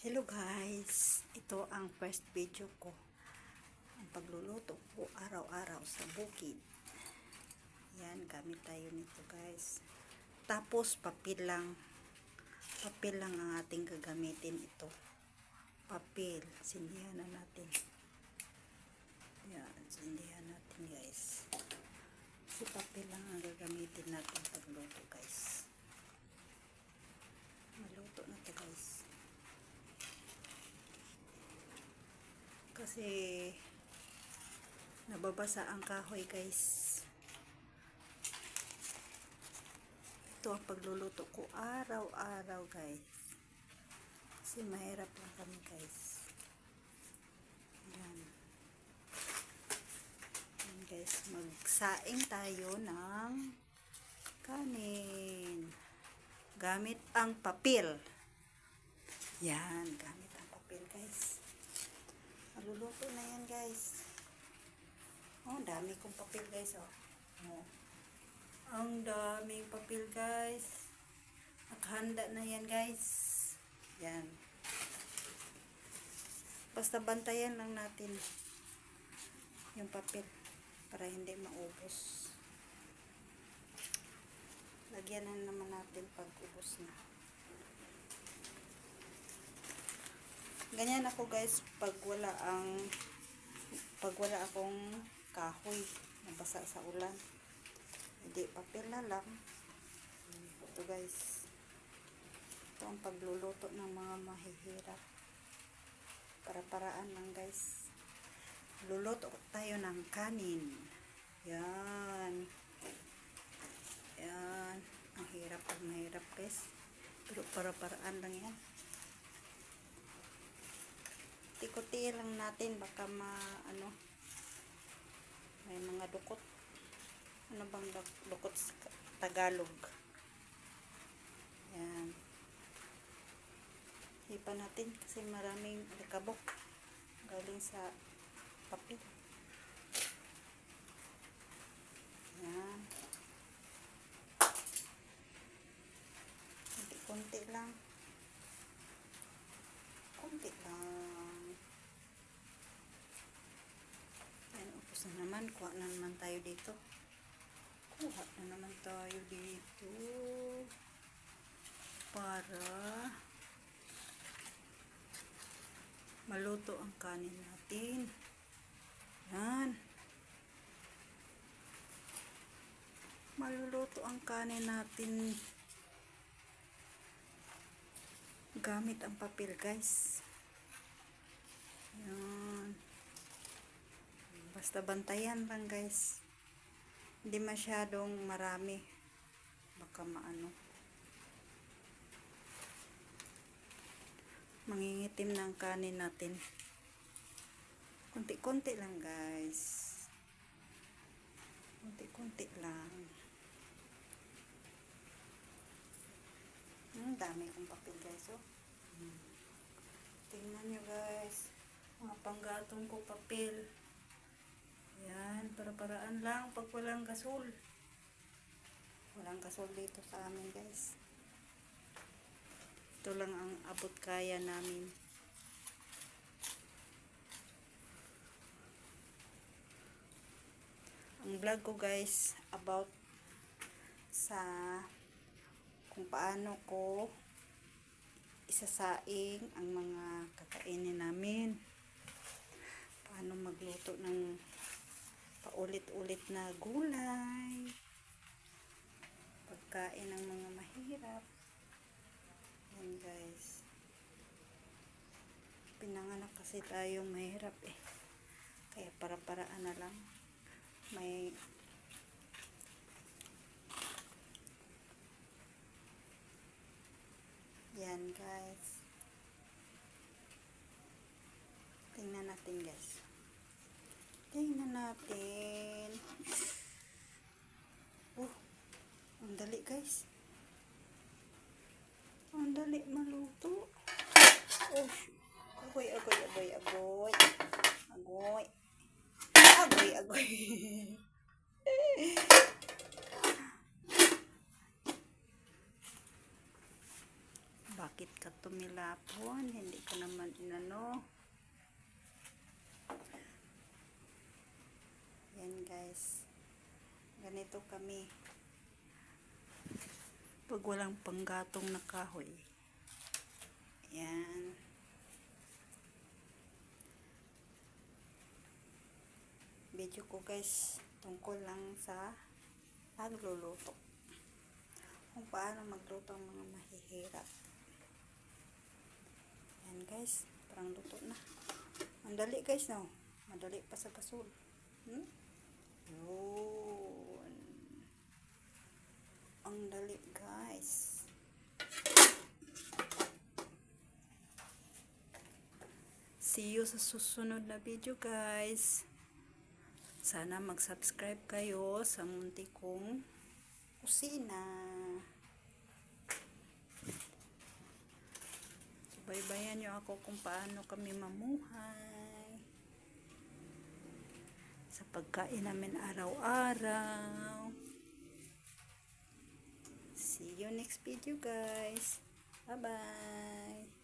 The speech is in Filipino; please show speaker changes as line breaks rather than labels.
Hello guys, ito ang first video ko, ang pagluluto ko araw-araw sa bukid. Yan, gamit tayo nito guys. Tapos papel lang ang ating gagamitin. Ito papel, sindihan na natin. Yan, sindihan natin guys. Si papel lang ang gagamitin natin pagluto guys. Maluto na to guys. Kasi nababasa ang kahoy guys. Ito ang pagluluto ko araw-araw guys. Kasi mahirap lang kami guys. Yan. Yan guys, magsaing tayo ng kanin. Gamit ang papel. Yan, gamit ang papel guys. Maluluto na yan guys. Oh, dami kong papel guys. Oh. Ang daming papel guys. Naghanda na yan guys. Yan. Basta bantayan lang natin yung papel para hindi maubos. Lagyan na naman natin pag ubos na. Ganyan ako guys pag wala akong kahoy nabasa sa ulan. Hindi, papel na lang. Ito guys. Ito ang pagluluto ng mga mahihirap. Para-paraan lang guys. Luluto tayo ng kanin. Yan. Yan. Ang hirap pag mahirap guys. Pero para-paraan lang yan. Tikuti lang natin baka may mga dukot. Ano bang dukot sa Tagalog? Yan. Hipa natin kasi maraming alikabok galing sa papel. Yan. Konti lang. Konti lang. Ayan, upos na naman. Kuha na naman tayo dito. Para maluto ang kanin natin. Yan. Maluluto ang kanin natin gamit ang papel guys. Yan. Basta bantayan lang guys. Hindi masyadong marami. Baka mangingitim ng kanin natin. Kunti-kunti lang guys. Kunti-kunti lang. Dami kong papel guys. Tingnan nyo guys. Mga panggatong ko papel. Yan, para-paraan lang pag walang gasol. Walang gasol dito sa amin guys. Ito lang ang abot kaya namin. Ang vlog ko guys about sa kung paano ko isasaing ang mga kakainin namin. Paano magluto ng paulit-ulit na gulay, pagkain ng mga mahirap. Yan guys, pinanganak kasi tayong mahirap kaya para-paraan na lang. Yan guys, tingnan natin guys. Tingnan natin. Ang dali guys. Ang dali maluto. Agoy. bakit ka tumilapon? Hindi ka naman inano. Yan guys. Ganito kami. Pag walang panggatong na kahoy. Yan. Video ko guys, tungkol lang sa pagluluto. Kung paano magluto ang mga mahihirap. Yan guys, parang luto na. Ang dali guys, no? Madali pa sa gasol. Yun. Ang dali guys. See you sa susunod na video guys. Sana mag-subscribe kayo sa munti kong kusina. Subaybayan nyo ako kung paano kami mamuhay sa pagkain namin araw-araw. See you next video guys. Bye-bye.